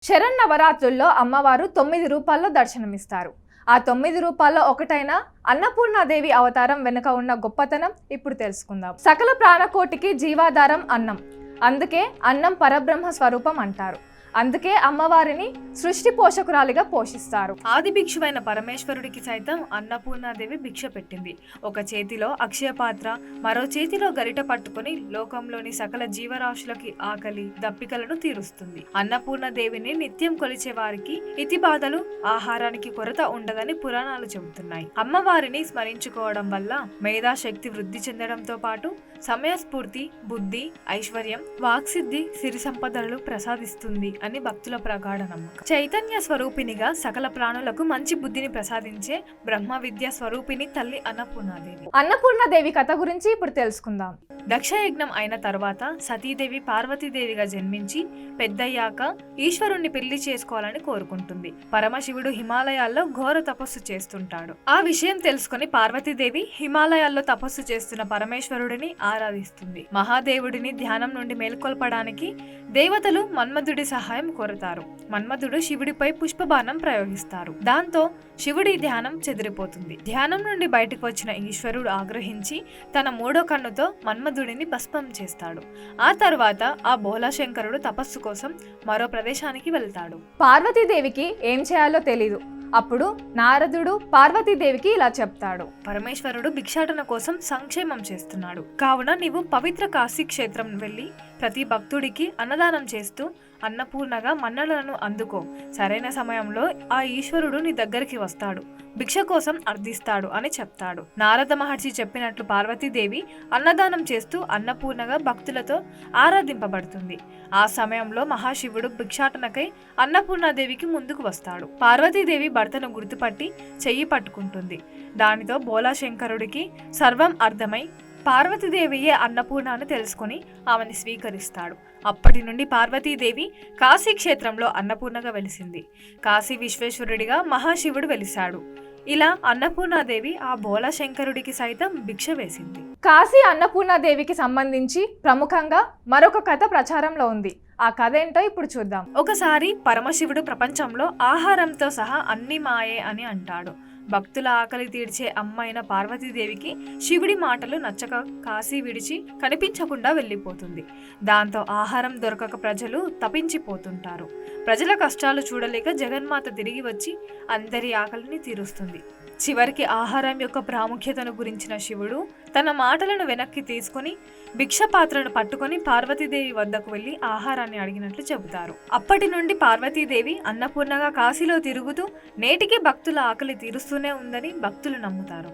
శరన్నవరాత్రుల్లో అమ్మవారు 9 రూపాల్లో దర్శనమిస్తారు. ఆ 9 రూపాల్లో ఒకటైన అన్నపూర్ణాదేవి అవతారం వెనుక ఉన్న గొప్పతనం ఇప్పుడు తెలుసుకుందాం. సకల ప్రాణకోటికి జీవాధారం అన్నం. అందుకే అన్నం పరబ్రహ్మ స్వరూపం అంటారు. అందుకే అమ్మవారిని సృష్టి పోషకురాలిగా పోషిస్తారు. ఆది భిక్షువైన పరమేశ్వరుడికి సైతం అన్నపూర్ణాదేవి భిక్ష పెట్టింది. ఒక చేతిలో అక్షయ పాత్ర, మరో చేతిలో గరిట పట్టుకుని లోకంలోని సకల జీవరాశులకి ఆకలి దప్పికలను తీరుస్తుంది. అన్నపూర్ణాదేవిని నిత్యం కొలిచే వారికి ఇతి బాధలు, ఆహారానికి కొరత ఉండదని పురాణాలు చెబుతున్నాయి. అమ్మవారిని స్మరించుకోవడం వల్ల మేధాశక్తి వృద్ధి చెందడంతో పాటు సమయస్ఫూర్తి, బుద్ధి, ఐశ్వర్యం, వాక్సిద్ధి, సిరి సంపదలు ప్రసాదిస్తుంది అని భక్తుల ప్రగాఢ నమ్మకం. చైతన్య స్వరూపినిగా సకల ప్రాణులకు మంచి బుద్ధిని ప్రసాదించే బ్రహ్మ విద్య స్వరూపిణి తల్లి అన్నపూర్ణాదేవి. అన్నపూర్ణాదేవి కథ గురించి ఇప్పుడు తెలుసుకుందాం. దక్షయజ్ఞం అయిన తర్వాత సతీదేవి పార్వతీదేవిగా జన్మించి పెద్దయ్యాక ఈశ్వరుణ్ణి పెళ్లి చేసుకోవాలని కోరుకుంటుంది. పరమశివుడు హిమాలయాల్లో ఘోర తపస్సు చేస్తుంటాడు. ఆ విషయం తెలుసుకుని పార్వతీదేవి హిమాలయాల్లో తపస్సు చేస్తున్న పరమేశ్వరుడిని ఆరాధిస్తుంది. మహాదేవుడిని ధ్యానం నుండి మేల్కొల్పడానికి దేవతలు మన్మధుడి సహాయం కోరతారు. మన్మధుడు శివుడిపై పుష్పబాణం ప్రయోగిస్తారు. దాంతో శివుడి ధ్యానం చెదిరిపోతుంది. ధ్యానం నుండి బయటకు వచ్చిన ఈశ్వరుడు ఆగ్రహించి తన మూడో కన్నుతో మన్మధుడిని భస్మం చేస్తాడు. ఆ తర్వాత ఆ బోలాశంకరుడు తపస్సు కోసం మరో ప్రదేశానికి వెళ్తాడు. పార్వతీదేవికి ఏం చేయాలో తెలీదు. అప్పుడు నారదుడు పార్వతీదేవికి ఇలా చెప్తాడు: పరమేశ్వరుడు భిక్షాటన కోసం సంక్షేమం చేస్తున్నాడు. కావున నీవు పవిత్ర కాశీ క్షేత్రం వెళ్లి ప్రతి భక్తుడికి అన్నదానం చేస్తూ అన్నపూర్ణగా మన్ననలను అందుకో. సరైన సమయంలో ఆ ఈశ్వరుడు నీ దగ్గరికి వస్తాడు, భిక్ష కోసం అర్థిస్తాడు అని చెప్తాడు. నారద మహర్షి చెప్పినట్లు పార్వతీదేవి అన్నదానం చేస్తూ అన్నపూర్ణగా భక్తులతో ఆరాధింపబడుతుంది. ఆ సమయంలో మహాశివుడు భిక్షాటనకై అన్నపూర్ణాదేవికి ముందుకు వస్తాడు. పార్వతీదేవి భర్తను గుర్తుపట్టి చెయ్యి పట్టుకుంటుంది. దానితో బోలాశంకరుడికి సర్వం అర్థమై పార్వతీదేవియే అన్నపూర్ణాన్ని తెలుసుకుని ఆమెని స్వీకరిస్తాడు. అప్పటి నుండి పార్వతీదేవి కాశీ క్షేత్రంలో అన్నపూర్ణగా వెలిసింది. కాశీ విశ్వేశ్వరుడిగా మహాశివుడు వెలిశాడు. ఇలా అన్నపూర్ణాదేవి ఆ బోలాశంకరుడికి సైతం భిక్ష వేసింది. కాశీ అన్నపూర్ణాదేవికి సంబంధించి ప్రముఖంగా మరొక కథ ప్రచారంలో ఉంది. ఆ కథ ఏంటో ఇప్పుడు చూద్దాం. ఒకసారి పరమశివుడు ప్రపంచంలో ఆహారంతో సహా అన్ని మాయే అని అంటాడు. భక్తుల ఆకలి తీర్చే అమ్మైన పార్వతీదేవికి శివుడి మాటలు నచ్చక కాశీ విడిచి కనిపించకుండా వెళ్ళిపోతుంది. దాంతో ఆహారం దొరకక ప్రజలు తపించిపోతుంటారు. ప్రజల కష్టాలు చూడలేక జగన్మాత తిరిగి వచ్చి అందరి ఆకలిని తీరుస్తుంది. చివరికి ఆహారం యొక్క ప్రాముఖ్యతను గురించిన శివుడు తన మాటలను వెనక్కి తీసుకుని భిక్ష పాత్రను పట్టుకొని పార్వతీదేవి వద్దకు వెళ్లి ఆహారాన్ని అడిగినట్లు చెబుతారు. అప్పటి నుండి పార్వతీదేవి అన్నపూర్ణగా కాశీలో తిరుగుతూ నేటికి భక్తుల ఆకలి తీరుస్తూనే ఉందని భక్తులు నమ్ముతారు.